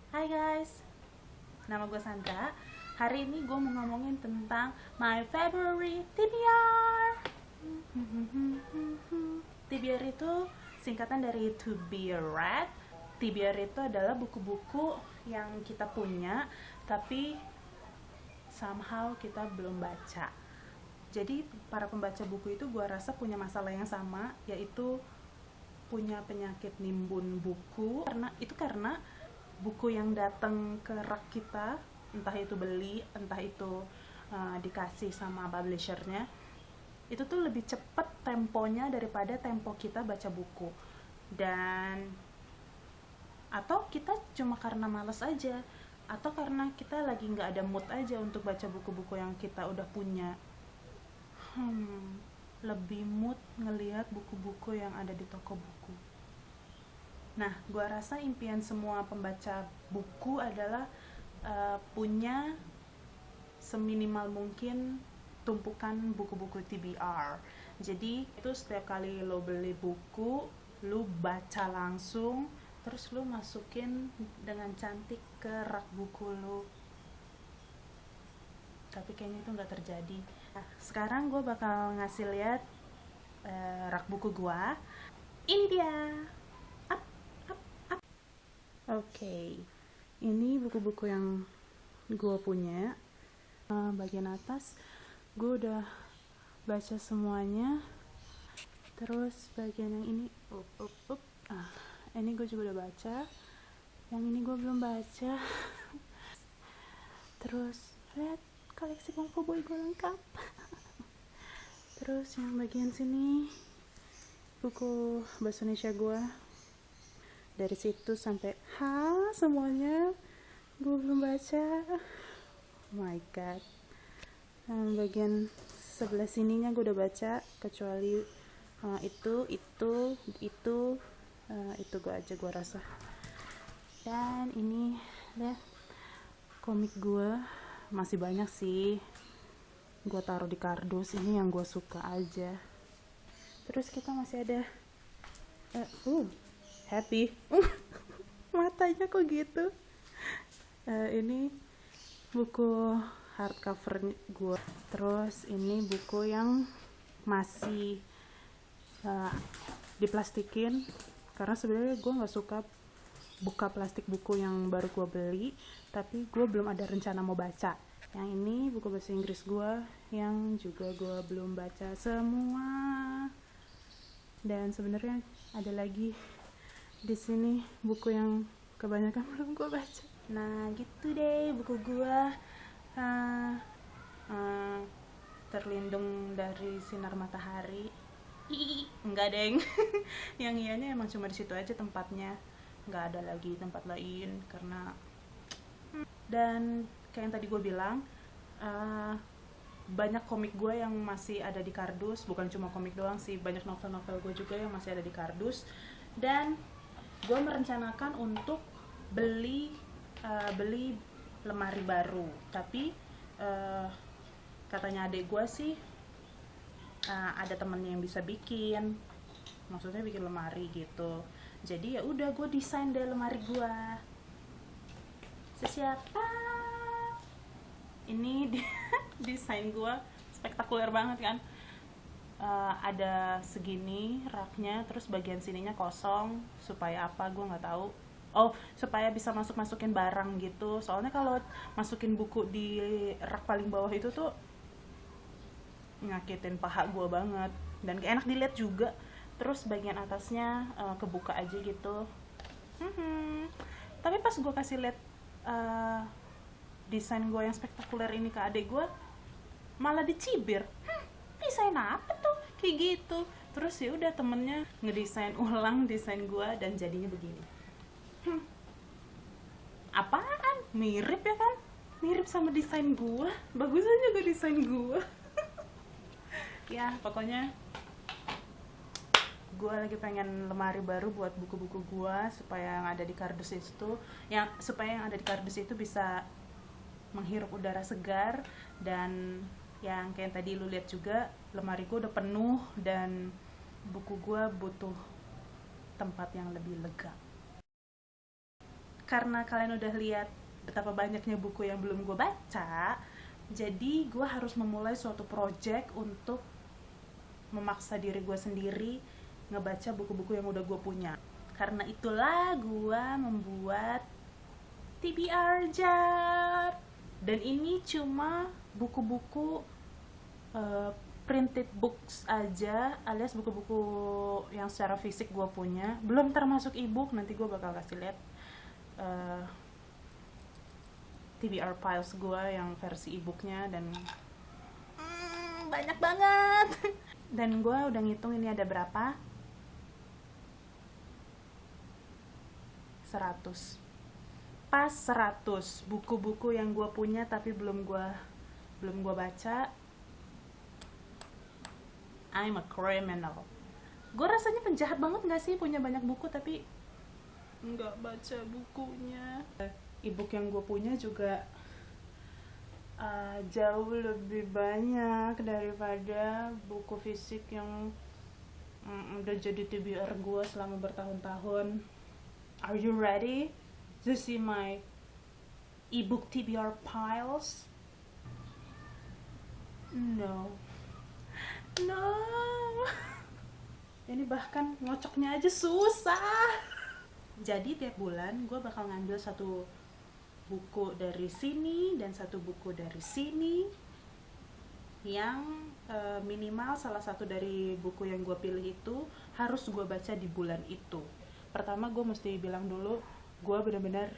Hai guys, nama gue Sandra. Hari ini gue mau ngomongin tentang my favorite TBR. TBR itu singkatan dari To Be Read. TBR itu adalah buku-buku yang kita punya, tapi somehow kita belum baca. Jadi para pembaca buku itu gue rasa punya masalah yang sama, yaitu punya penyakit nimbun buku. Karena buku yang datang ke rak kita, entah itu beli, entah itu dikasih sama publishernya, itu tuh lebih cepet temponya daripada tempo kita baca buku. Dan atau kita cuma karena males aja, atau karena kita lagi nggak ada mood aja untuk baca buku-buku yang kita udah punya. Lebih mood ngelihat buku-buku yang ada di toko buku. Nah, gua rasa impian semua pembaca buku adalah punya seminimal mungkin tumpukan buku-buku TBR. Jadi, itu setiap kali lo beli buku, lo baca langsung, terus lo masukin dengan cantik ke rak buku lo. Tapi kayaknya itu nggak terjadi. Nah, sekarang gue bakal ngasih lihat rak buku gue. Ini dia. Up, up, up. Oke, ini buku-buku yang gue punya. Bagian atas gue udah baca semuanya. Terus bagian yang ini, ini gue juga udah baca. Yang ini gue belum baca. Terus lihat koleksi kungfu boy gue lengkap. Terus yang bagian sini buku bahasa Indonesia gue, dari situ sampai semuanya gue belum baca. Oh my god. Bagian sebelah sininya gue udah baca, kecuali itu gue aja gue rasa. Dan ini lihat komik gue masih banyak sih, gue taruh di kardus. Ini yang gue suka aja. Terus kita masih ada happy. Matanya kok gitu. Ini buku hardcover gue. Terus ini buku yang masih diplastikin, karena sebenarnya gue nggak suka buka plastik buku yang baru gue beli, tapi gue belum ada rencana mau baca. Yang ini buku bahasa Inggris gue yang juga gue belum baca semua. Dan sebenarnya ada lagi di sini buku yang kebanyakan belum gue baca. Nah gitu deh buku gue. Terlindung dari sinar matahari. Enggak deng. Yang ianya emang cuma di situ aja tempatnya, nggak ada lagi tempat lain. Karena dan kayak yang tadi gue bilang, banyak komik gue yang masih ada di kardus. Bukan cuma komik doang sih, banyak novel-novel gue juga yang masih ada di kardus. Dan gue merencanakan untuk beli lemari baru, tapi katanya adik gue sih ada temennya yang bisa bikin, maksudnya bikin lemari gitu. Jadi ya udah gue desain deh lemari gue. Siapa ini desain gue spektakuler banget kan. Ada segini raknya, terus bagian sininya kosong. Supaya apa gue nggak tahu. Supaya bisa masukin barang gitu. Soalnya kalau masukin buku di rak paling bawah itu tuh nyakitin paha gue banget dan gak enak dilihat juga. Terus bagian atasnya kebuka aja gitu. Tapi pas gue kasih lihat desain gue yang spektakuler ini ke adik gue, malah dicibir. Desain apa tuh kayak gitu. Terus ya udah temennya ngedesain ulang desain gue dan jadinya begini. Apaan? Mirip ya kan? Mirip sama desain gue. Bagus aja gue desain gue. Ya pokoknya gue lagi pengen lemari baru buat buku-buku gue, supaya yang ada di kardus itu bisa menghirup udara segar. Dan yang kayak tadi lu lihat juga, lemari gue udah penuh dan buku gue butuh tempat yang lebih lega. karena kalian udah lihat betapa banyaknya buku yang belum gue baca, jadi gue harus memulai suatu project untuk memaksa diri gue sendiri ngebaca buku-buku yang udah gue punya. Karena itulah gue membuat TBR Jar. Dan ini cuma buku-buku printed books aja, alias buku-buku yang secara fisik gue punya, belum termasuk ebook. Nanti gue bakal kasih lihat TBR files gue yang versi ebooknya, dan banyak banget. Dan gue udah ngitung ini ada berapa, 100, pas 100 buku-buku yang gue punya tapi belum gue baca. I'm a criminal. Gue rasanya penjahat banget gak sih punya banyak buku tapi nggak baca bukunya. Ebook yang gue punya juga jauh lebih banyak daripada buku fisik yang udah jadi TBR gue selama bertahun-tahun. Are you ready to see my ebook TBR piles? No. Ini bahkan ngocoknya aja susah. Jadi tiap bulan gue bakal ngambil satu buku dari sini dan satu buku dari sini, yang minimal salah satu dari buku yang gue pilih itu harus gue baca di bulan itu. Pertama gue mesti bilang dulu, gue benar-benar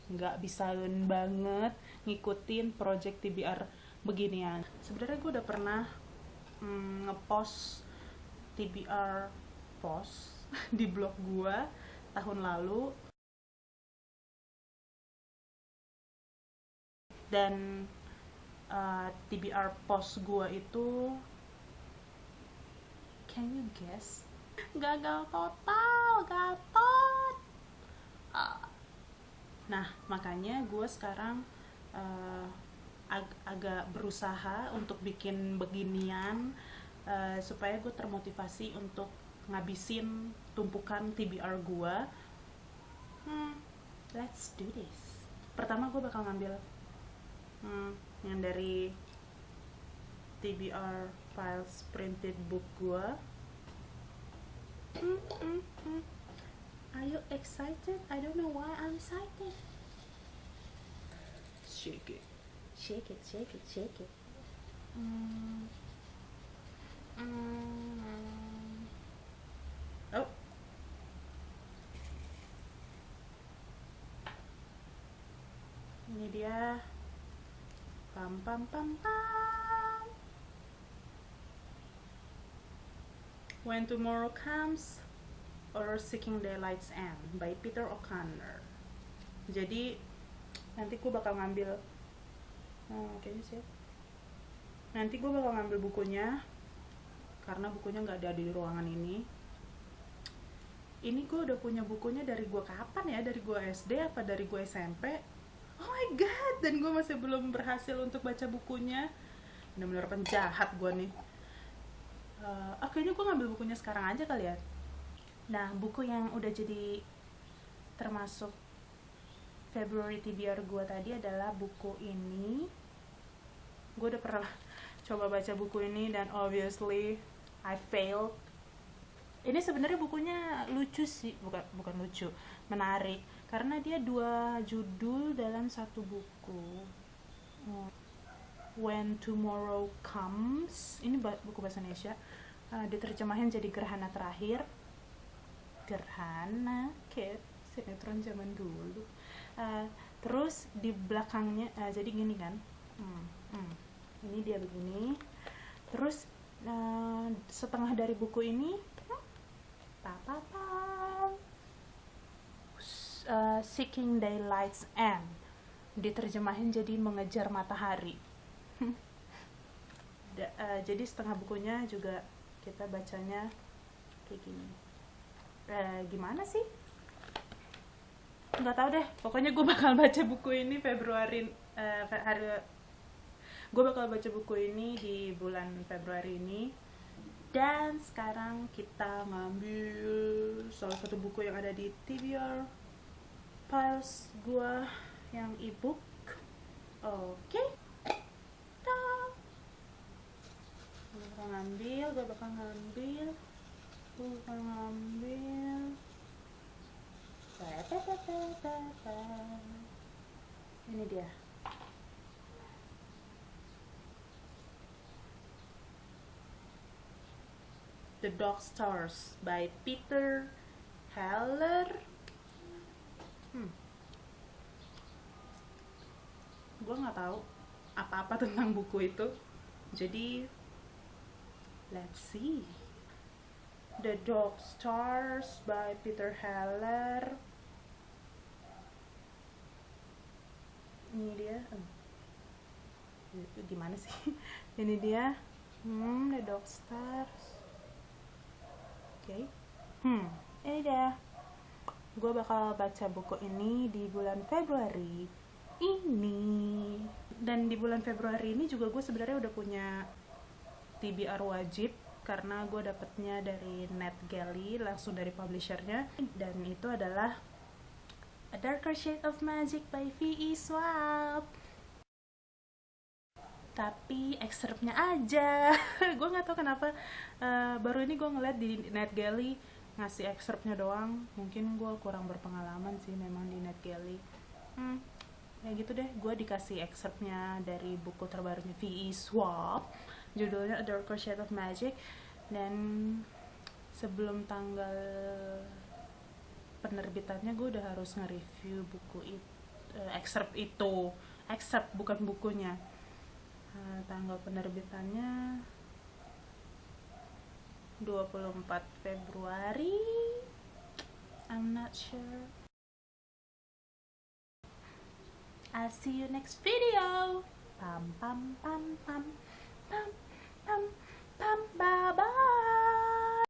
nggak bisa banget ngikutin project TBR beginian. Sebenarnya gue udah pernah ngepost TBR post di blog gue tahun lalu, dan TBR post gue itu, can you guess, gagal total, gatot. Nah makanya gue sekarang agak berusaha untuk bikin beginian, supaya gue termotivasi untuk ngabisin tumpukan TBR gue. Let's do this. Pertama gue bakal ngambil yang dari TBR files printed book gue. Are you excited? I don't know why I'm excited. Shake it. Shake it, shake it, shake it. Oh. Ini dia. Pam pam pam pam. When Tomorrow Comes or Seeking Daylight's End by Peter O'Connor. Jadi nanti gue bakal ngambil kayaknya sih. Nanti gue bakal ngambil bukunya karena bukunya nggak ada di ruangan ini. Ini gue udah punya bukunya dari gue kapan ya? Dari gue SD apa dari gue SMP? Oh my god, dan gue masih belum berhasil untuk baca bukunya. Bener-bener penjahat gue nih. Kayaknya gue ngambil bukunya sekarang aja kali ya. Nah, buku yang udah jadi termasuk February TBR gue tadi adalah buku ini. Gue udah pernah coba baca buku ini dan obviously I failed. Ini sebenarnya bukunya lucu sih, bukan lucu, menarik karena dia 2 judul dalam satu buku. When Tomorrow Comes, ini buku bahasa Indonesia, diterjemahin jadi Gerhana Terakhir. Gerhana, kayak sinetron zaman dulu. Terus di belakangnya, jadi gini kan, ini dia begini. Terus setengah dari buku ini, Seeking Daylight's End, diterjemahin jadi Mengejar Matahari. Jadi setengah bukunya juga kita bacanya kayak gini. Gimana sih? Nggak tahu deh. Pokoknya gue bakal baca buku ini gue bakal baca buku ini di bulan Februari ini. Dan sekarang kita ngambil salah satu buku yang ada di TBR piles gua yang ebook. Oke. Gue bakal ngambil. Ini dia. The Dog Stars by Peter Heller. Gue nggak tahu apa-apa tentang buku itu, jadi let's see. The Dog Stars by Peter Heller. Ini dia. Gimana sih? Ini dia. The Dog Stars. Oke. Ini dia. Gue bakal baca buku ini di bulan Februari ini. Dan di bulan Februari ini juga gue sebenarnya udah punya TBR wajib, karena gue dapetnya dari NetGalley, langsung dari publishernya. Dan itu adalah A Darker Shade of Magic by V.E. Schwab. Tapi excerptnya aja. Gue nggak tahu kenapa baru ini gue ngeliat di NetGalley ngasih excerptnya doang. Mungkin gue kurang berpengalaman sih memang di NetGalley. Ya gitu deh, gue dikasih excerptnya dari buku terbarunya V.E. Schwab, judulnya A Darker Shade of Magic. Dan sebelum tanggal penerbitannya gue udah harus nge-review buku itu, excerpt bukan bukunya. Tanggal penerbitannya 24 Februari. I'm not sure. I'll see you next video. Pam pam pam pam pam pam.